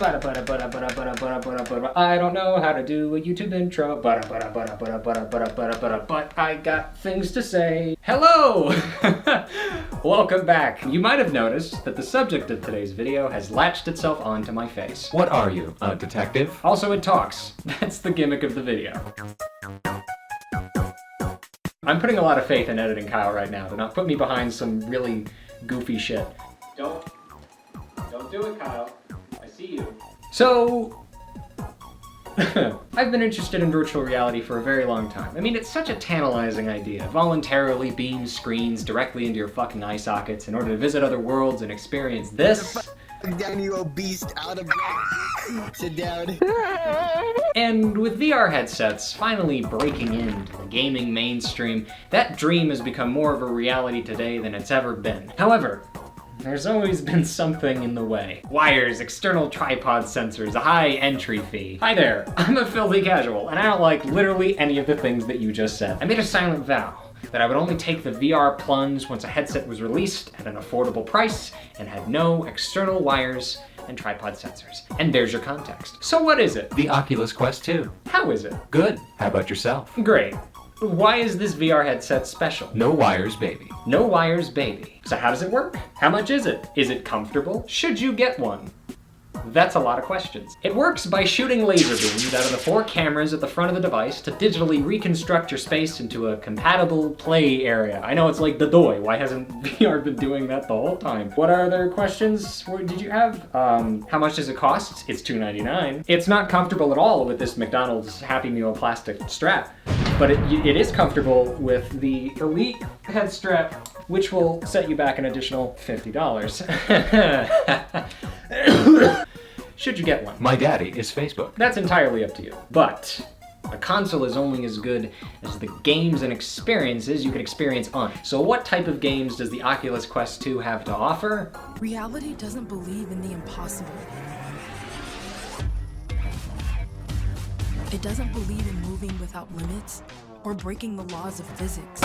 I don't know how to do a YouTube intro, but I got things to say. Hello! Welcome back. You might have noticed that the subject of today's video has latched itself onto my face. What are you, a detective? Also, it talks. That's the gimmick of the video. I'm putting a lot of faith in editing Kyle right now to not put me behind some really goofy shit. Don't do it, Kyle. I see you. So, I've been interested in virtual reality for a very long time. I mean, it's such a tantalizing idea. Voluntarily beam screens directly into your fucking eye sockets in order to visit other worlds and experience this. Down, you old beast, out of sit down. And with VR headsets finally breaking into the gaming mainstream, that dream has become more of a reality today than it's ever been. However, there's always been something in the way. Wires, external tripod sensors, a high entry fee. Hi there, I'm a filthy casual, and I don't like literally any of the things that you just said. I made a silent vow that I would only take the VR plunge once a headset was released at an affordable price and had no external wires and tripod sensors. And there's your context. So what is it? The Oculus Quest 2. How is it? Good. How about yourself? Great. Why is this VR headset special? No wires, baby. No wires, baby. So how does it work? How much is it? Is it comfortable? Should you get one? That's a lot of questions. It works by shooting laser beams out of the 4 cameras at the front of the device to digitally reconstruct your space into a compatible play area. I know it's like the doy. Why hasn't VR been doing that the whole time? What other questions did you have? How much does it cost? It's $2.99. It's not comfortable at all with this McDonald's Happy Meal plastic strap, but it is comfortable with the Elite head strap, which will set you back an additional $50. Should you get one? My daddy is Facebook. That's entirely up to you. But a console is only as good as the games and experiences you can experience on it. So what type of games does the Oculus Quest 2 have to offer? Reality doesn't believe in the impossible. It doesn't believe in moving without limits or breaking the laws of physics.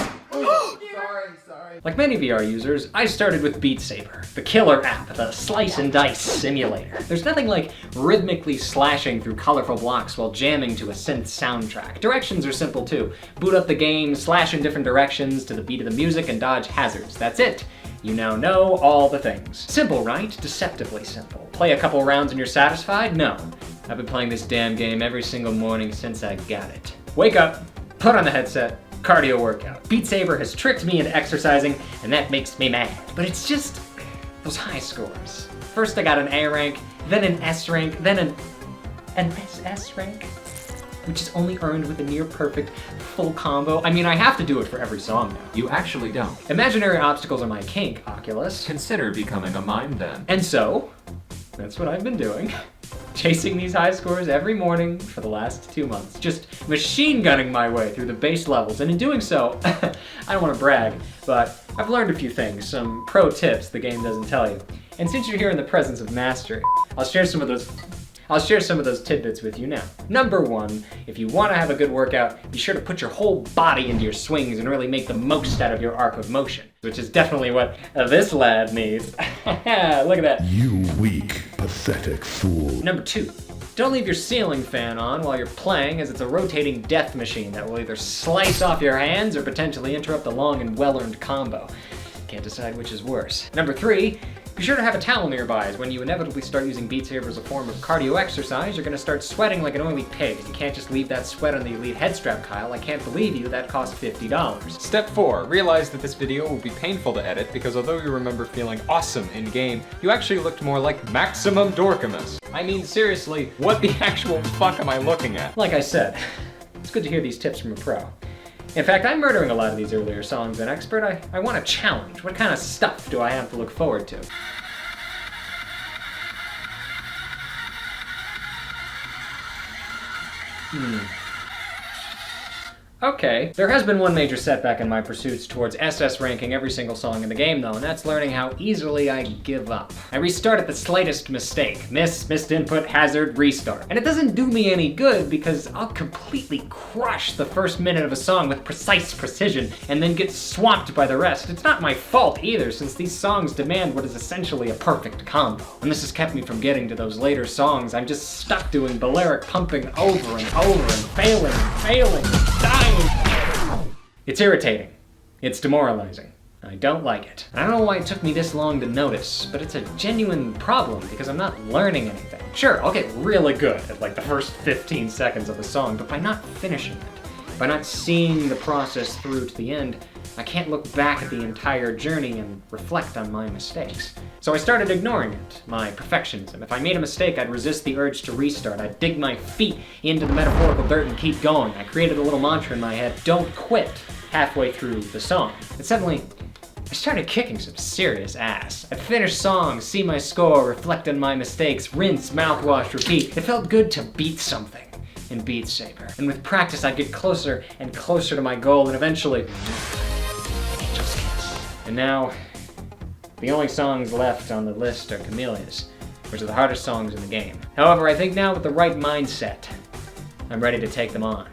Sorry. Like many VR users, I started with Beat Saber, the killer app, the slice and dice simulator. There's nothing like rhythmically slashing through colorful blocks while jamming to a synth soundtrack. Directions are simple too. Boot up the game, slash in different directions to the beat of the music, and dodge hazards. That's it. You now know all the things. Simple, right? Deceptively simple. Play a couple rounds and you're satisfied? No. I've been playing this damn game every single morning since I got it. Wake up, put on the headset, cardio workout. Beat Saber has tricked me into exercising, and that makes me mad. But it's just those high scores. First I got an A rank, then an S rank, then an SS rank, which is only earned with a near perfect full combo. I mean, I have to do it for every song now. You actually don't. Imaginary obstacles are my kink, Oculus. Consider becoming a mime then. And so, that's what I've been doing. Chasing these high scores every morning for the last 2 months. Just machine gunning my way through the base levels. And in doing so, I don't want to brag, but I've learned a few things, some pro tips the game doesn't tell you. And since you're here in the presence of mastery, I'll share some of those tidbits with you now. Number 1, if you want to have a good workout, be sure to put your whole body into your swings and really make the most out of your arc of motion, which is definitely what this lad needs. Look at that. You weak, pathetic fool. Number 2, don't leave your ceiling fan on while you're playing, as it's a rotating death machine that will either slice off your hands or potentially interrupt a long and well-earned combo. Can't decide which is worse. Number 3, be sure to have a towel nearby, as when you inevitably start using Beat Saber as a form of cardio exercise, you're gonna start sweating like an oily pig. You can't just leave that sweat on the Elite head strap, Kyle. I can't believe you. That cost $50. Step 4. Realize that this video will be painful to edit because although you remember feeling awesome in-game, you actually looked more like Maximum Dorkamus. I mean, seriously, what the actual fuck am I looking at? Like I said, it's good to hear these tips from a pro. In fact, I'm murdering a lot of these earlier songs, and expert, I want a challenge. What kind of stuff do I have to look forward to? Okay. There has been one major setback in my pursuits towards SS ranking every single song in the game though, and that's learning how easily I give up. I restart at the slightest mistake. Missed input, hazard, restart. And it doesn't do me any good because I'll completely crush the first minute of a song with precise precision and then get swamped by the rest. It's not my fault either, since these songs demand what is essentially a perfect combo. And this has kept me from getting to those later songs. I'm just stuck doing Balearic pumping over and over and failing and dying. It's irritating. It's demoralizing. I don't like it. I don't know why it took me this long to notice, but it's a genuine problem because I'm not learning anything. Sure, I'll get really good at like the first 15 seconds of a song, but by not finishing it, by not seeing the process through to the end, I can't look back at the entire journey and reflect on my mistakes. So I started ignoring it, my perfectionism. If I made a mistake, I'd resist the urge to restart. I'd dig my feet into the metaphorical dirt and keep going. I created a little mantra in my head, don't quit, halfway through the song. And suddenly, I started kicking some serious ass. I'd finish songs, see my score, reflect on my mistakes, rinse, mouthwash, repeat. It felt good to beat something in Beat Saber. And with practice, I'd get closer and closer to my goal, and eventually, Angel's Kiss. And now, the only songs left on the list are Camellias, which are the hardest songs in the game. However, I think now with the right mindset, I'm ready to take them on.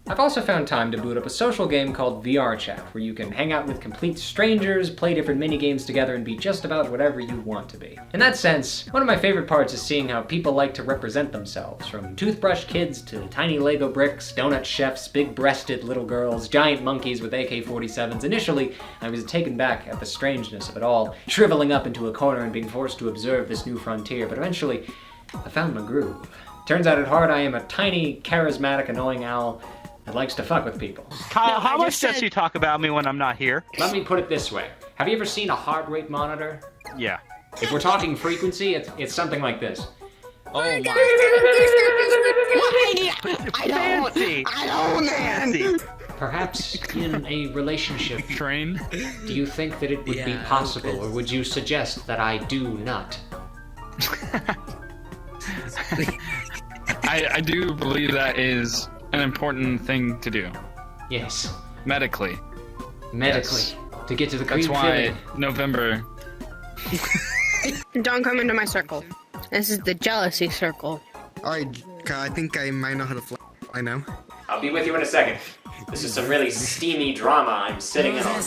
I've also found time to boot up a social game called VR Chat, where you can hang out with complete strangers, play different mini-games together, and be just about whatever you want to be. In that sense, one of my favorite parts is seeing how people like to represent themselves, from toothbrush kids to tiny Lego bricks, donut chefs, big-breasted little girls, giant monkeys with AK-47s. Initially, I was taken back at the strangeness of it all, shriveling up into a corner and being forced to observe this new frontier, but eventually, I found my groove. Turns out at heart I am a tiny, charismatic, annoying owl that likes to fuck with people. Kyle, how much does he talk about me when I'm not here? Let me put it this way. Have you ever seen a heart rate monitor? Yeah. If we're talking frequency, it's something like this. Oh my. I don't, man. Perhaps in a relationship, Train? do you think that it would be possible, or would you suggest that I do not? I do believe that is an important thing to do. Yes. Medically. Medically. Yes. To get to the That's cream why filling. November. Don't come into my circle. This is the jealousy circle. Alright, I think I might know how to fly now. I'll be with you in a second. This is some really steamy drama I'm sitting in on.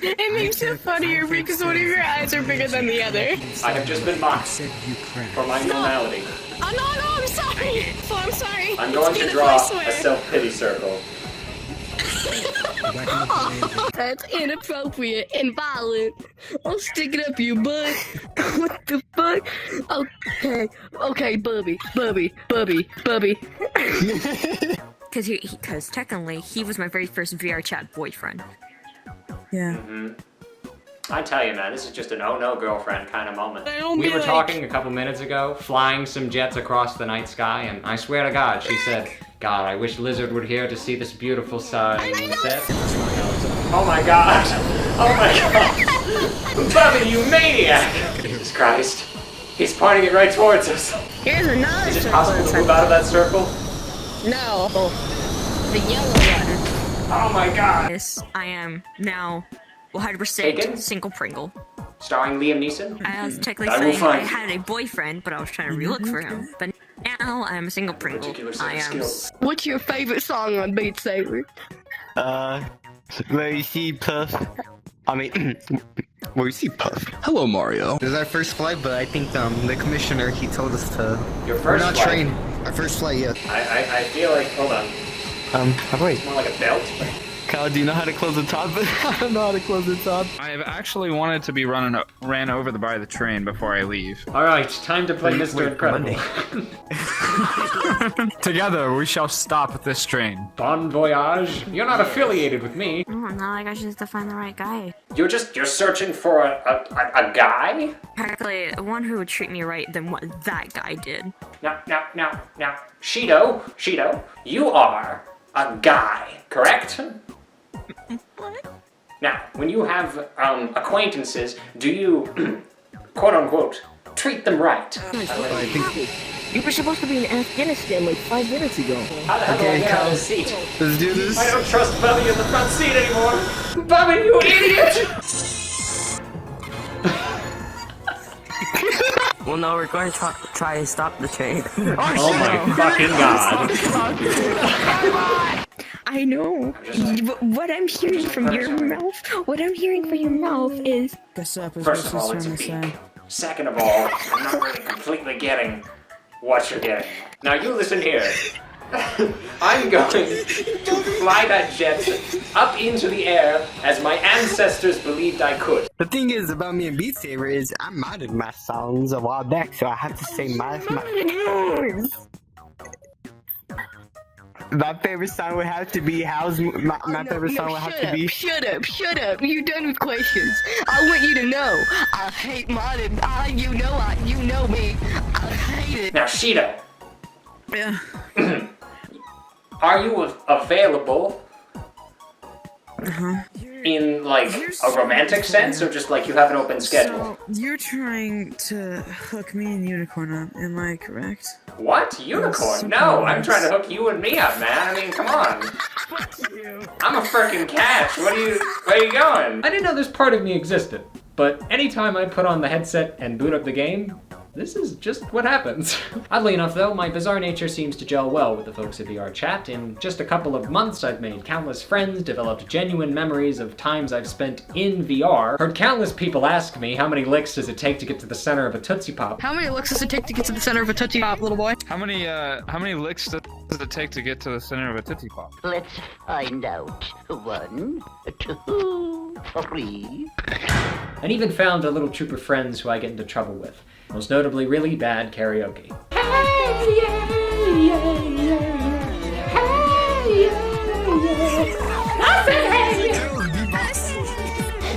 It makes it funnier because one of your eyes are bigger than the other. I have just been mocked for my normality. Oh no, I'm sorry. Oh, I'm sorry. I'm going to draw a self-pity circle. That's inappropriate and violent. I'll stick it up your butt. What the fuck? Okay, Bubby. Because technically, he was my very first VR chat boyfriend. Yeah. I tell you, man, this is just an oh-no girlfriend kind of moment. Don't We be were like- talking a couple minutes ago, flying some jets across the night sky, and I swear to God, she said, God, I wish Lizard were here to see this beautiful sunset. Oh my God! Oh my God! Bubby, you maniac! Jesus Christ. He's pointing it right towards us. Here's another Is it circle. possible to move out of that circle? No. The yellow one. Oh my God! Yes, I am now 100% Taken? single Pringle. Starring Liam Neeson? I was technically I will saying I find had a boyfriend, but I was trying to relook for him. But now I'm a single Pringle. Particular set I of am. skills. What's your favorite song on Beat Saber? Where you see Puff. I mean, where you see Puff. Hello, Mario. This is our first flight, but I think the commissioner, he told us to... Your We're first not flight? trained. Our first flight, yes. I feel like, hold on. Wait. It's more like a belt. Kyle, do you know how to close the top? I don't know how to close the top. I've actually wanted to be ran over by the train before I leave. Alright, time to play Mr. Incredible. Together, we shall stop this train. Bon voyage. You're not affiliated with me. Oh, now I got to find the right guy. You're searching for a guy? Practically one who would treat me right than what that guy did. Now, Shido, you are a guy, correct? What? Now, when you have acquaintances, do you, quote unquote, treat them right? I think. You were supposed to be in Afghanistan like 5 minutes ago. How the hell do I get out of the seat? Let's do this. I don't trust Bubby in the front seat anymore. Bubby, you idiot! Well, no, we're going to try and stop the train. Oh my fucking god. I know. What I'm hearing from your mouth, is... First of all, it's a beak. Second of all, I'm not really completely getting what you're getting. Now you listen here. I'm going to fly that jet up into the air as my ancestors believed I could. The thing is about me and Beat Saber is I modded my songs a while back, so I have to say my favorite song would have to be my favorite song would have to be. Shut up. You're done with questions. I want you to know. I hate modded. You know me. I hate it. Now, Sheeta. Yeah. Are you available in, like, a romantic sense, or just, like, you have an open schedule? So, you're trying to hook me and Unicorn up, am I correct? What? Unicorn? No, I'm trying to hook you and me up, man. I mean, come on. I'm a frickin' catch. Where are you going? I didn't know this part of me existed, but anytime I put on the headset and boot up the game, this is just what happens. Oddly enough though, my bizarre nature seems to gel well with the folks at VR Chat. In just a couple of months, I've made countless friends, developed genuine memories of times I've spent in VR, heard countless people ask me how many licks does it take to get to the center of a Tootsie Pop. How many licks does it take to get to the center of a Tootsie Pop, little boy? How many licks does it take to get to the center of a Tootsie Pop? Let's find out. 1, 2, 3. And even found a little troop of friends who I get into trouble with. Most notably, really bad karaoke.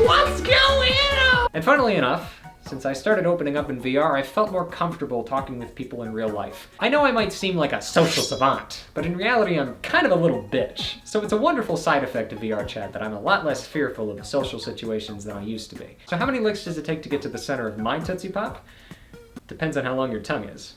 What's going on? And funnily enough, since I started opening up in VR, I felt more comfortable talking with people in real life. I know I might seem like a social savant, but in reality I'm kind of a little bitch. So it's a wonderful side effect of VR Chat that I'm a lot less fearful of social situations than I used to be. So how many licks does it take to get to the center of my Tootsie Pop? Depends on how long your tongue is.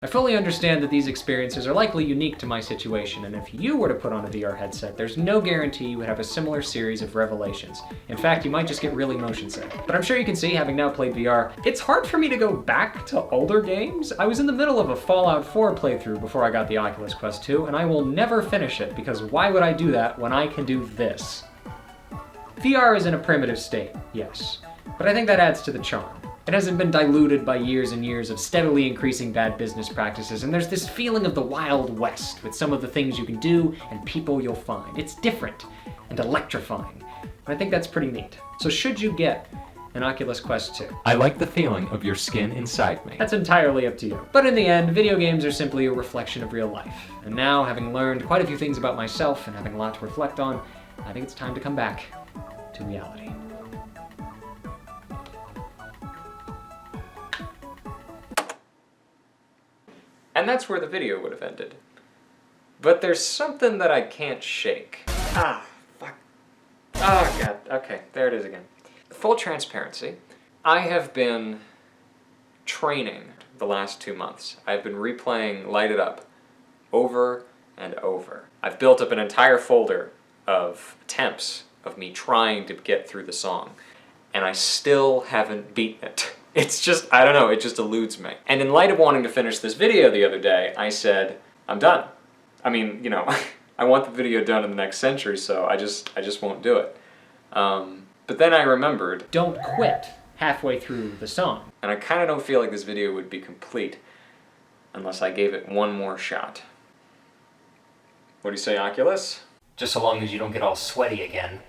I fully understand that these experiences are likely unique to my situation, and if you were to put on a VR headset, there's no guarantee you would have a similar series of revelations. In fact, you might just get really motion sick. But I'm sure you can see, having now played VR, it's hard for me to go back to older games. I was in the middle of a Fallout 4 playthrough before I got the Oculus Quest 2, and I will never finish it, because why would I do that when I can do this? VR is in a primitive state, yes, but I think that adds to the charm. It hasn't been diluted by years and years of steadily increasing bad business practices, and there's this feeling of the Wild West with some of the things you can do and people you'll find. It's different and electrifying, and I think that's pretty neat. So should you get an Oculus Quest 2? I like the feeling of your skin inside me. That's entirely up to you. But in the end, video games are simply a reflection of real life. And now, having learned quite a few things about myself and having a lot to reflect on, I think it's time to come back to reality. And that's where the video would have ended. But there's something that I can't shake. Ah, fuck. Oh god, okay, there it is again. Full transparency, I have been training the last 2 months. I've been replaying Light It Up over and over. I've built up an entire folder of attempts of me trying to get through the song, and I still haven't beaten it. It's just, I don't know, it just eludes me. And in light of wanting to finish this video the other day, I said, I'm done. I mean, you know, I want the video done in the next century, so I just won't do it. But then I remembered, don't quit halfway through the song. And I kind of don't feel like this video would be complete unless I gave it one more shot. What do you say, Oculus? Just so long as you don't get all sweaty again.